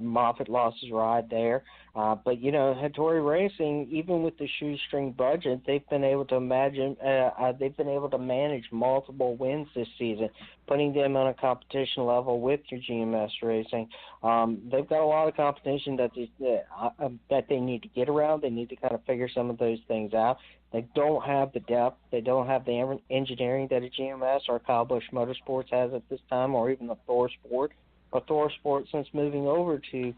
Moffitt lost his ride there. But, you know, Hattori Racing, even with the shoestring budget, they've been able to manage multiple wins this season, putting them on a competition level with your GMS Racing. They've got a lot of competition that they need to get around. They need to kind of figure some of those things out. They don't have the depth. They don't have the engineering that a GMS or Kyle Busch Motorsports has at this time, or even the Thor Sport. But Thor Sport, since moving over to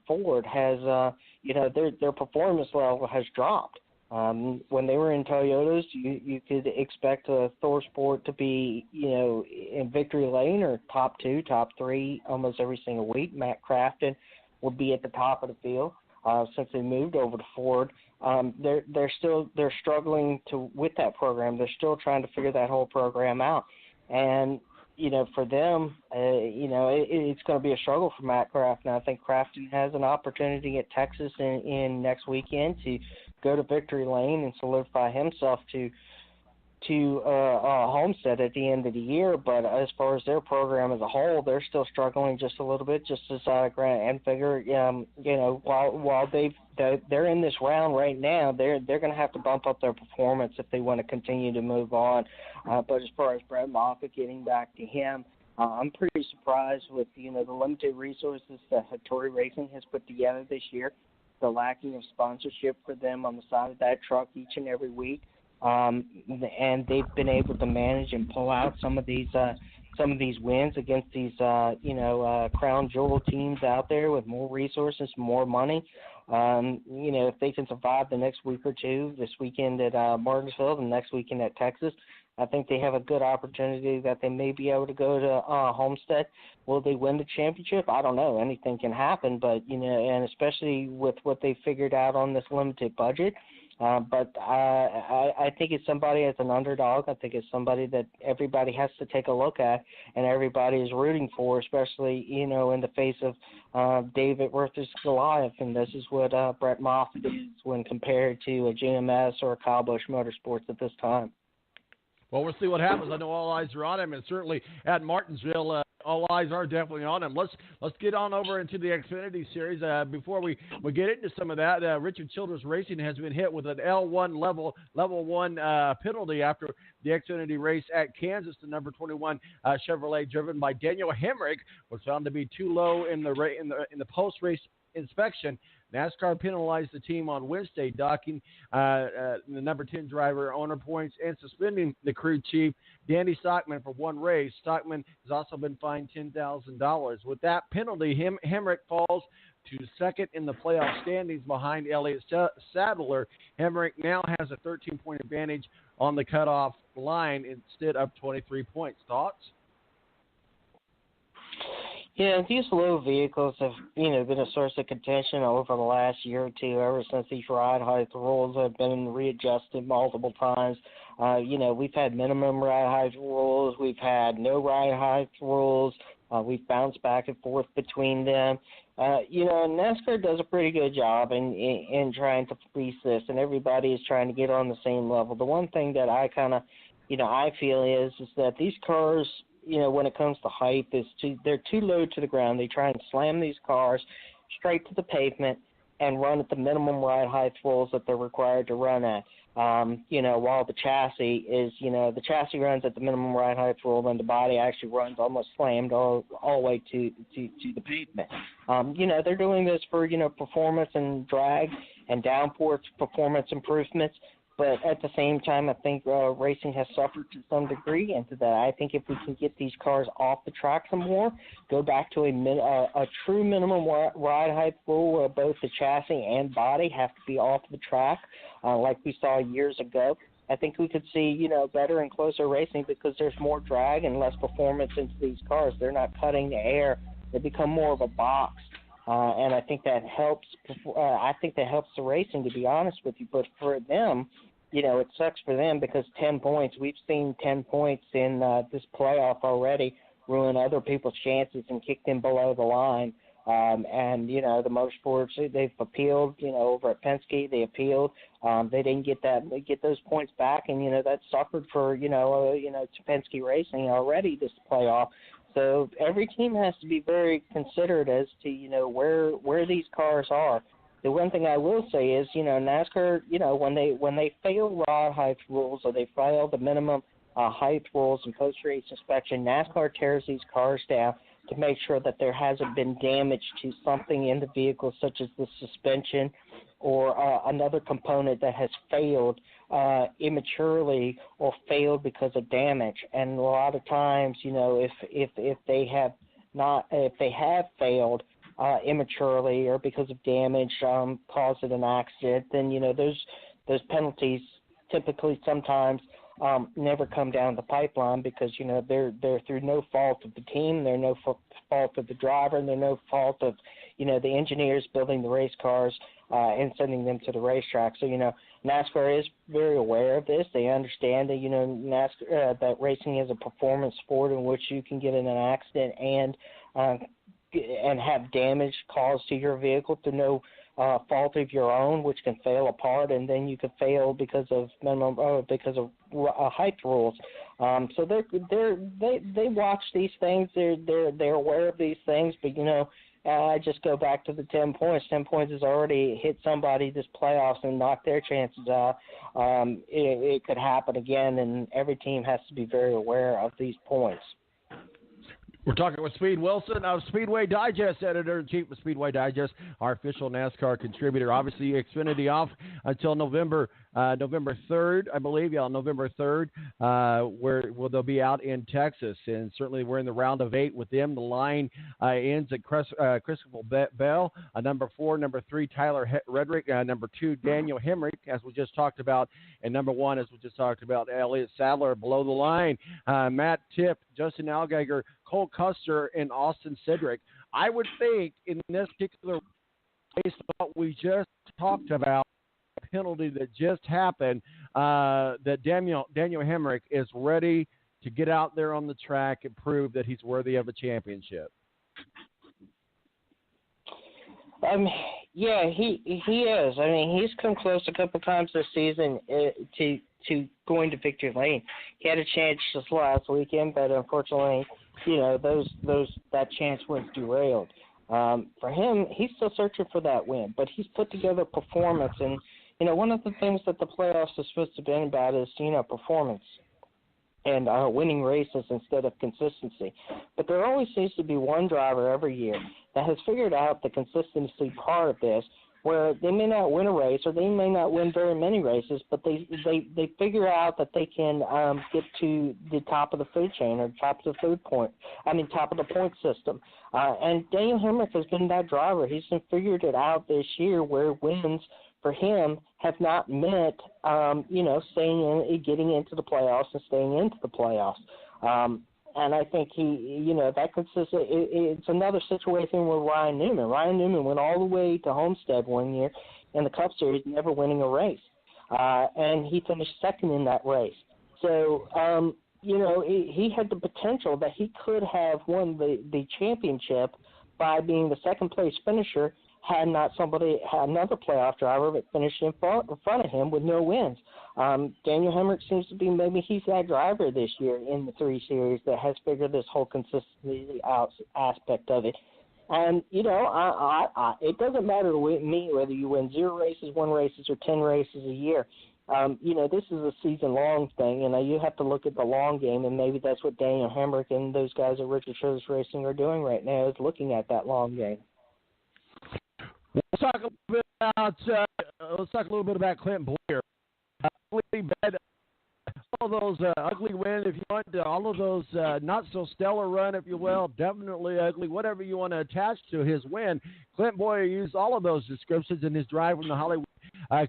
Ford, has their performance level has dropped. When they were in Toyotas, you could expect Thor Sport to be, you know, in victory lane or top 2, top 3 almost every single week. Matt Crafton would be at the top of the field. Since they moved over to Ford, they're struggling with that program. They're still trying to figure that whole program out, and you know, for them, it's going to be a struggle for Matt Crafton. I think Crafton has an opportunity at Texas in next weekend to go to victory lane and solidify himself to Homestead at the end of the year. But as far as their program as a whole, they're still struggling just a little bit, just as Grant and figure, while they're in this round right now, they're going to have to bump up their performance if they want to continue to move on. But as far as Brett Moffitt, getting back to him, I'm pretty surprised with, you know, the limited resources that Hattori Racing has put together this year, the lacking of sponsorship for them on the side of that truck each and every week. And they've been able to manage and pull out some of these wins against these crown jewel teams out there with more resources, more money. If they can survive the next week or two, this weekend at Martinsville, the next weekend at Texas, I think they have a good opportunity that they may be able to go to Homestead. Will they win the championship? I don't know. Anything can happen, but, you know, and especially with what they figured out on this limited budget. But I think it's somebody as an underdog. I think it's somebody that everybody has to take a look at and everybody is rooting for, especially, you know, in the face of David versus Goliath. And this is what Brett Moffitt is when compared to a GMS or a Kyle Busch Motorsports at this time. Well, we'll see what happens. I know all eyes are on him, and certainly at Martinsville, all eyes are definitely on him. Let's get on over into the Xfinity Series. Before we get into some of that, Richard Childress Racing has been hit with an L1 level 1 penalty after the Xfinity race at Kansas. The number 21 Chevrolet, driven by Daniel Hemrick, was found to be too low in the post-race inspection. NASCAR penalized the team on Wednesday, docking the number 10 driver owner points and suspending the crew chief, Danny Stockman, for one race. Stockman has also been fined $10,000. With that penalty, Hemrick falls to second in the playoff standings behind Elliott Sadler. Hemrick now has a 13-point advantage on the cutoff line instead of 23 points. Thoughts? Yeah, these low vehicles have, you know, been a source of contention over the last year or two, ever since these ride height rules have been readjusted multiple times. We've had minimum ride height rules. We've had no ride height rules. We've bounced back and forth between them. NASCAR does a pretty good job in trying to police this, and everybody is trying to get on the same level. The one thing that I kind of, I feel is that these cars, when it comes to height, they're too low to the ground. They try and slam these cars straight to the pavement and run at the minimum ride height rules that they're required to run at. While the chassis is, the chassis runs at the minimum ride height rule, and the body actually runs almost slammed all the way to the pavement. They're doing this for, performance and drag and downforce performance improvements. But at the same time, I think racing has suffered to some degree into that. I think if we can get these cars off the track some more, go back to a true minimum ride height rule where both the chassis and body have to be off the track, like we saw years ago, I think we could see, better and closer racing because there's more drag and less performance into these cars. They're not cutting the air. They become more of a box. And I think that helps. I think that helps the racing, to be honest with you. But for them, it sucks for them because 10 points. We've seen 10 points in this playoff already ruin other people's chances and kick them below the line. The motorsports, they've appealed. Over at Penske, they appealed. They didn't get those points back, and that suffered for Penske Racing already this playoff. So every team has to be very considerate as to, where these cars are. The one thing I will say is, NASCAR, when they fail rod height rules or they fail the minimum height rules and post-race inspection, NASCAR tears these cars down to make sure that there hasn't been damage to something in the vehicle, such as the suspension or another component that has failed immaturely or failed because of damage. And a lot of times, if they have failed immaturely or because of damage causing an accident, then those penalties typically sometimes never come down the pipeline because they're through no fault of the team, they're no fault of the driver, and they're no fault of the engineers building the race cars and sending them to the racetrack. So NASCAR is very aware of this. They understand that NASCAR that racing is a performance sport in which you can get in an accident and have damage caused to your vehicle to no fault of your own, which can fail apart, and then you could fail because of height rules. So they watch these things. They're aware of these things. But I just go back to the 10 points. 10 points has already hit somebody this playoffs and knocked their chances out. It could happen again, and every team has to be very aware of these points. We're talking with Speed Wilson, Speedway Digest editor-in-chief of Speedway Digest, our official NASCAR contributor. Obviously, Xfinity off until November 3rd, I believe. Yeah, November 3rd, where they'll be out in Texas. And certainly we're in the round of 8 with them. The line ends at Christopher Bell, number 4, number 3, Tyler Reddick, number 2, Daniel Hemrick, as we just talked about, and number 1, as we just talked about, Elliott Sadler below the line, Matt Tipp, Justin Allgaier, Cole Custer, and Austin Cedric. I would think in this particular, based on what we just talked about, the penalty that just happened, that Daniel Hemrick is ready to get out there on the track and prove that he's worthy of a championship. Yeah, he is. I mean, he's come close a couple times this season to going to victory lane. He had a chance just last weekend, but unfortunately, that chance was derailed. For him, he's still searching for that win, but he's put together performance. And, one of the things that the playoffs are supposed to be about is, performance and winning races instead of consistency. But there always seems to be one driver every year that has figured out the consistency part of this, where they may not win a race or they may not win very many races, but they figure out that they can get to the top of the food chain or top of the point system. And Daniel Hemrick has been that driver. He's figured it out this year where wins for him have not meant, staying in, getting into the playoffs and staying into the playoffs. And I think that consists. It's another situation with Ryan Newman. Ryan Newman went all the way to Homestead one year in the Cup Series, never winning a race, and he finished second in that race. So, he had the potential that he could have won the championship by being the second place finisher had another playoff driver that finished in front of him with no wins. Daniel Hemrick seems to be, maybe he's that driver this year in the 3 Series that has figured this whole consistency aspect of it. And, it doesn't matter to me whether you win 0 races, 1 races, or 10 races a year. This is a season-long thing, and you have to look at the long game, and maybe that's what Daniel Hemrick and those guys at Richard Childress Racing are doing right now, is looking at that long game. Let's talk a little bit about Clint Boyer. All those ugly wins, if you want, all of those not so stellar run, if you will, definitely ugly, whatever you want to attach to his win. Clint Boyer used all of those descriptions in his drive from the Hollywood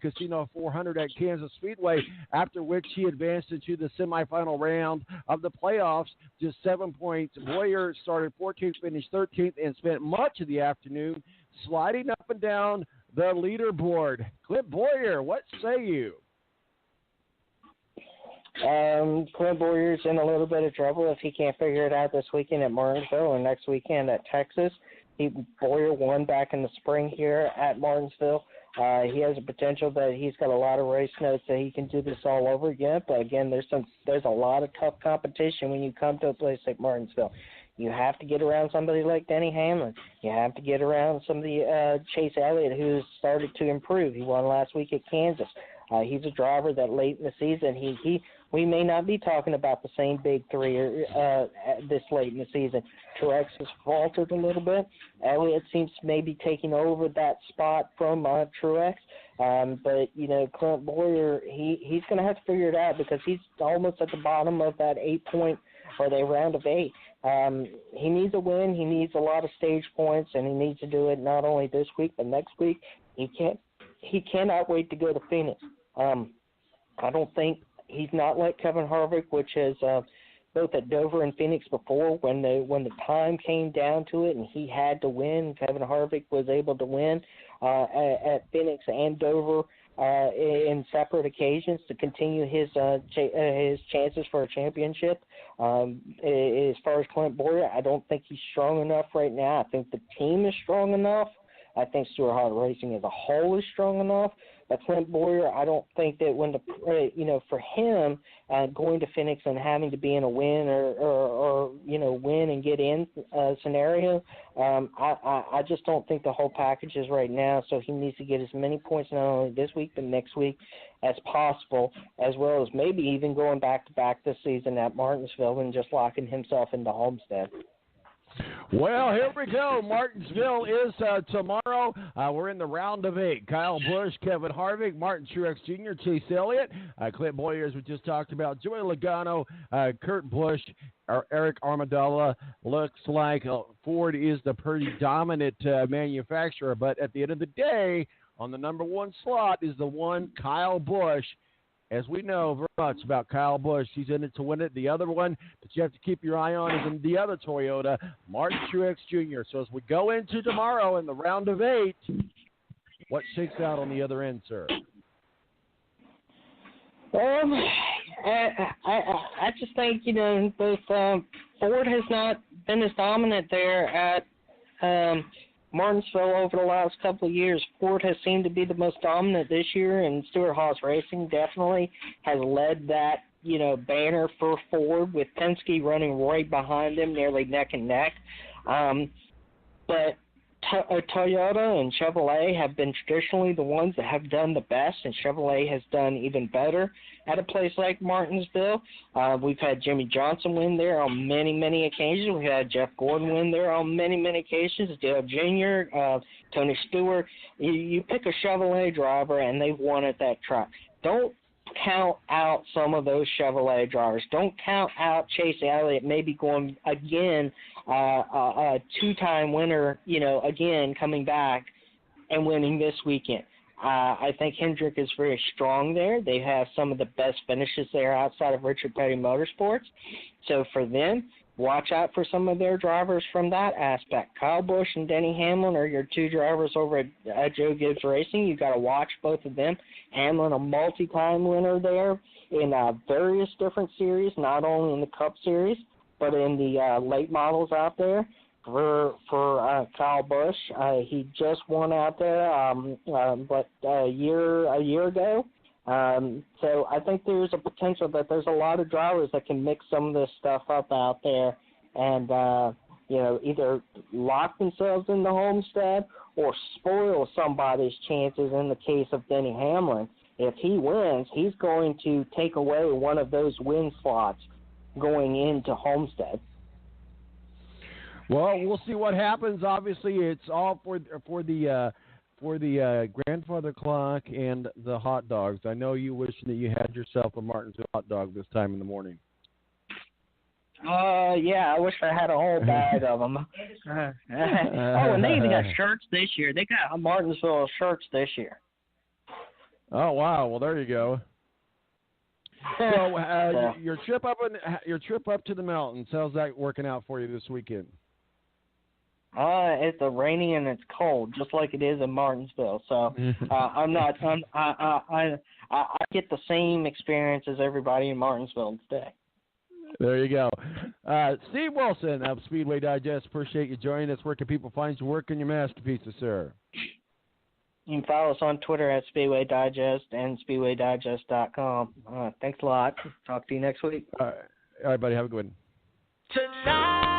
Casino 400 at Kansas Speedway, after which he advanced into the semifinal round of the playoffs, just 7 points. Boyer started 14th, finished 13th, and spent much of the afternoon sliding up and down the leaderboard. Clint Boyer, what say you? Clint Boyer's in a little bit of trouble if he can't figure it out this weekend at Martinsville and next weekend at Texas. Boyer won back in the spring here at Martinsville. He has a potential that he's got a lot of race notes that he can do this all over again. But again, there's a lot of tough competition when you come to a place like Martinsville. You have to get around somebody like Denny Hamlin. You have to get around somebody, Chase Elliott, who's started to improve. He won last week at Kansas. He's a driver that late in the season, we may not be talking about the same big three this late in the season. Truex has faltered a little bit. Elliott seems to maybe taking over that spot from Truex. But, Clint Bowyer, he's going to have to figure it out because he's almost at the bottom of that 8-point or the round of 8. He needs a win. He needs a lot of stage points, and he needs to do it not only this week but next week. He cannot wait to go to Phoenix. I don't think he's not like Kevin Harvick, which has both at Dover and Phoenix before. When the time came down to it and he had to win, Kevin Harvick was able to win at Phoenix and Dover in separate occasions to continue his chances for a championship. As far as Clint Bowyer, I don't think he's strong enough right now. I think the team is strong enough. I think Stewart-Haas Racing as a whole is strong enough. But Clint Bowyer, I don't think that for him going to Phoenix and having to be in a win or win and get in scenario, I just don't think the whole package is right now. So he needs to get as many points not only this week but next week as possible, as well as maybe even going back-to-back this season at Martinsville and just locking himself into Homestead. Well, here we go. Martinsville is tomorrow. We're in the round of 8. Kyle Busch, Kevin Harvick, Martin Truex Jr., Chase Elliott, Clint Bowyer, as we just talked about, Joey Logano, Kurt Busch, Eric Armadella. Looks like Ford is the pretty dominant manufacturer, but at the end of the day, on the number 1 slot is the one Kyle Busch. As we know very much about Kyle Busch, he's in it to win it. The other one that you have to keep your eye on is in the other Toyota, Martin Truex Jr. So as we go into tomorrow in the round of 8, what shakes out on the other end, sir? I just think, both Ford has not been as dominant there at Martinsville over the last couple of years. Ford has seemed to be the most dominant this year, and Stewart-Haas Racing definitely has led that, banner for Ford, with Penske running right behind them, nearly neck and neck. But Toyota and Chevrolet have been traditionally the ones that have done the best, and Chevrolet has done even better at a place like Martinsville. We've had Jimmy Johnson win there on many, many occasions. We had Jeff Gordon win there on many, many occasions. Dale Jr., Tony Stewart. You pick a Chevrolet driver, and they've won at that track. Don't count out some of those Chevrolet drivers. Don't count out Chase Elliott maybe going again, a 2-time winner, again coming back and winning this weekend. I think Hendrick is very strong there. They have some of the best finishes there outside of Richard Petty Motorsports. So for them, watch out for some of their drivers from that aspect. Kyle Busch and Denny Hamlin are your 2 drivers over at Joe Gibbs Racing. You've got to watch both of them. Hamlin, a multi-time winner there in various different series, not only in the Cup Series, but in the late models out there. For Kyle Busch, he just won out there, a year ago. So I think there's a potential that there's a lot of drivers that can mix some of this stuff up out there and, either lock themselves in the Homestead or spoil somebody's chances in the case of Denny Hamlin. If he wins, he's going to take away one of those win slots going into Homestead. Well, we'll see what happens. Obviously, it's all for the grandfather clock and the hot dogs. I know you wish that you had yourself a Martinsville hot dog this time in the morning. Yeah, I wish I had a whole bag of them. And they even got shirts this year. They got Martinsville shirts this year. Oh wow! Well, there you go. So your trip up to the mountains, how's that working out for you this weekend? It's rainy and it's cold, just like it is in Martinsville. So I get the same experience as everybody in Martinsville today. There you go. Steve Wilson of Speedway Digest, appreciate you joining us. Where can people find your work and your masterpieces, sir? You can follow us on Twitter at Speedway Digest and SpeedwayDigest.com. Thanks a lot. Talk to you next week. All right, buddy. Have a good one. Tonight.